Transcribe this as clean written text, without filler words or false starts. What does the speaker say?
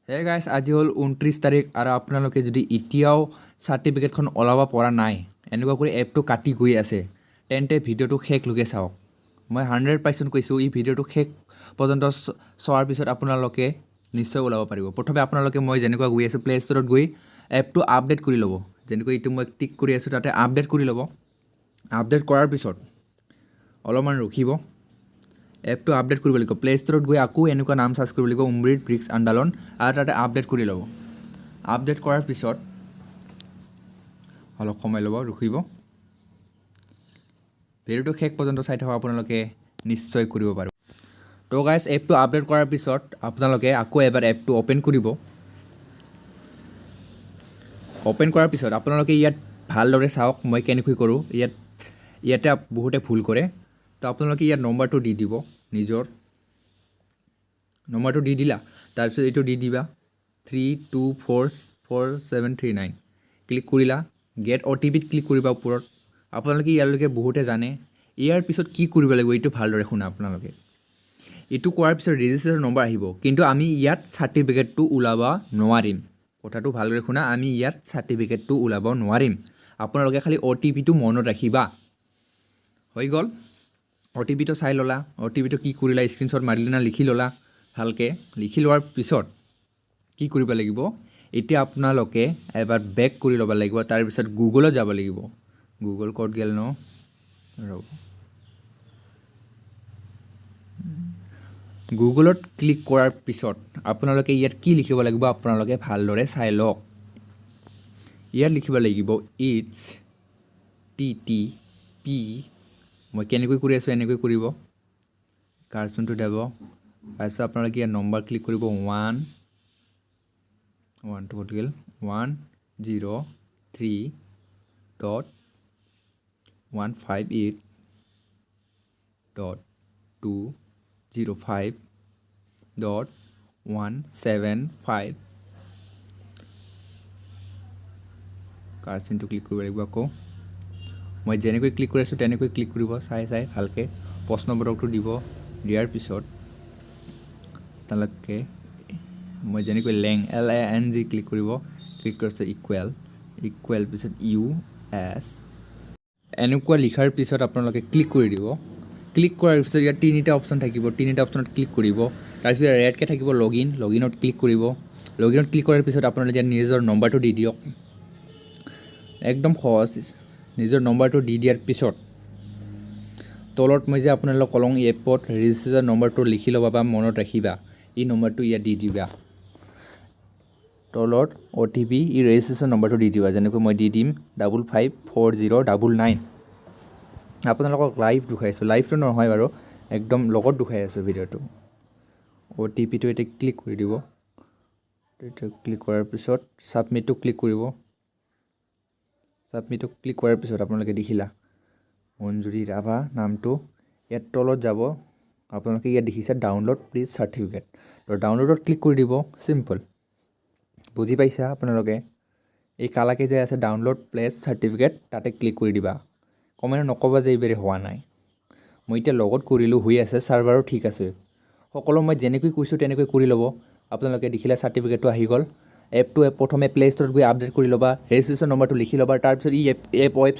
হে গাইছ আজি হ'ল 29 তাৰিখ আৰু আপোনালোকে যদি এতিয়াও চাৰ্টিফিকেটখন ওলাব পৰা নাই এনেকুৱা কৰি এপটো কাটি গৈ আছে তেন্তে ভিডিঅ'টো শেষলৈকে চাওক মই 100% কৈছোঁ এই ভিডিঅ'টো শেষ পৰ্যন্ত চোৱাৰ পিছত আপোনালোকে নিশ্চয় ওলাব পাৰিব প্ৰথমে আপোনালোকে মই যেনেকুৱা গৈ আছোঁ প্লে ষ্টৰত গৈ এপটো আপডেট কৰি ল'ব যেনেকৈ এইটো মই টিক কৰি আছোঁ তাতে আপডেট কৰি ল'ব আপডেট কৰাৰ পিছত অলপমান ৰখিব এপটো আপডেট কৰিব লাগিব প্লে ষ্টৰত গৈ আকৌ এনেকুৱা নাম সাৰ্চ কৰিব লাগিব অমৃত ব্ৰিক্স andolan আৰু তাতে আপডেট কৰি ল'ব আপডেট কৰাৰ পিছত অলপ সময় ল'ব ৰখিব ভিডিঅ'টো শেষ পৰ্যন্ত চাই থাকক আপোনালোকে নিশ্চয় কৰিব পাৰিব তো গাইছ এপটো আপডেট কৰাৰ পিছত আপোনালোকে আকৌ এবাৰ এপটো অপেন কৰিব অপেন কৰাৰ পিছত আপোনালোকে ইয়াত ভালদৰে চাওক মই কেনেকৈ কৰোঁ ইয়াতে বহুতে ভুল কৰে তো আপোনালোকে ইয়াত নম্বৰটো দি দিব নিজৰ নম্বৰটো দি দিলা তাৰপিছত এইটো দি দিবা 324739 ক্লিক কৰিলা গেট OTPত ক্লিক কৰিবা ওপৰত আপোনালোকে ইয়ালৈকে বহুতে জানে ইয়াৰ পিছত কি কৰিব লাগিব এইটো ভালদৰে শুনা আপোনালোকে এইটো কৰাৰ পিছত ৰেজিষ্ট্ৰেশ্যন নম্বৰ আহিব কিন্তু আমি ইয়াত চাৰ্টিফিকেটটো ওলাব নোৱাৰিম কথাটো ভালদৰে শুনা আমি ইয়াত চাৰ্টিফিকেটটো ওলাব নোৱাৰিম আপোনালোকে খালি OTPটো মনত ৰাখিবা হৈ গ'ল OTPটো চাই ল'লা OTPটো কি কৰিলা স্ক্ৰীনশ্বট মাৰিলা না লিখি ল'লা ভালকৈ লিখি লোৱাৰ পিছত কি কৰিব লাগিব এতিয়া আপোনালোকে এবাৰ বেক কৰি ল'ব লাগিব তাৰপিছত গুগলত যাব লাগিব গুগল ক'ত গেল ন ৰ'ব গুগলত ক্লিক কৰাৰ পিছত আপোনালোকে ইয়াত কি লিখিব লাগিব আপোনালোকে ভালদৰে চাই লওক ইয়াত লিখিব লাগিব HTTP মই কেনেকৈ কৰি আছোঁ এনেকৈ কৰিব কাৰ্চনটো দিব তাৰপিছত আপোনালোকে ইয়াত নম্বৰ ক্লিক কৰিব 101.0.205.175 কাৰ্চনটো ক্লিক কৰিব লাগিব আকৌ মই যেনেকৈ ক্লিক কৰি আছোঁ তেনেকৈ ক্লিক কৰিব চাই ভালকৈ প্ৰশ্ন নম্বৰটো দিব দিয়াৰ পিছত আপোনালোকে মই যেনেকৈ LANG ক্লিক কৰিব ক্লিক কৰিছে ইকুৱেল পিছত US এনেকুৱা লিখাৰ পিছত আপোনালোকে ক্লিক কৰি দিব ক্লিক কৰাৰ পিছত ইয়াত তিনিটা অপশ্যন থাকিব তিনিটা অপশ্যনত ক্লিক কৰিব তাৰপিছত ৰেডকৈ থাকিব লগইনত ক্লিক কৰিব লগইনত ক্লিক কৰাৰ পিছত আপোনালোকে ইয়াত নিজৰ নম্বৰটো দি দিয়ক একদম সহজ নিজৰ নম্বৰটো দি দিয়াৰ পিছত তলত মই যে আপোনালোকক কলং এপত ৰেজিষ্ট্ৰেশ্যন নম্বৰটো লিখি ল'বা বা মনত ৰাখিবা এই নম্বৰটো ইয়াত দি দিবা তলত OTP এই ৰেজিষ্ট্ৰেশ্যন নম্বৰটো দি দিবা যেনেকৈ মই দি দিম 554099 আপোনালোকক লাইভ দেখাইছোঁ লাইভটো নহয় বাৰু একদম লগত দেখাই আছোঁ ভিডিঅ'টো OTPটো এতিয়া ক্লিক কৰি দিব ক্লিক কৰাৰ পিছত ছাবমিটটো ক্লিক কৰিব ছাবমিটটো ক্লিক কৰাৰ পিছত আপোনালোকে দেখিলা মঞ্জুৰী ৰাভা নামটো ইয়াত তলত যাব আপোনালোকে ইয়াত দেখিছে ডাউনলোড প্লিজ চাৰ্টিফিকেট তো ডাউনলোডত ক্লিক কৰি দিব চিম্পল বুজি পাইছা আপোনালোকে এই কালাকে যে আছে ডাউনলোড প্লেছ চাৰ্টিফিকেট তাতে ক্লিক কৰি দিবা কমেণ্ট নক'বা যে এইবাৰে হোৱা নাই মই এতিয়া লগত কৰিলোঁ হৈ আছে ছাৰ্ভাৰো ঠিক আছে সকলো মই যেনেকৈ কৈছোঁ তেনেকৈ কৰি ল'ব আপোনালোকে দেখিলে চাৰ্টিফিকেটটো আহি গ'ল এপটো প্ৰথমে প্লে ষ্টৰত গৈ আপডেট কৰি ল'বা ৰেজিষ্ট্ৰেশ্যন নম্বৰটো লিখি ল'বা তাৰপিছত এই এপ ৱেবছাইট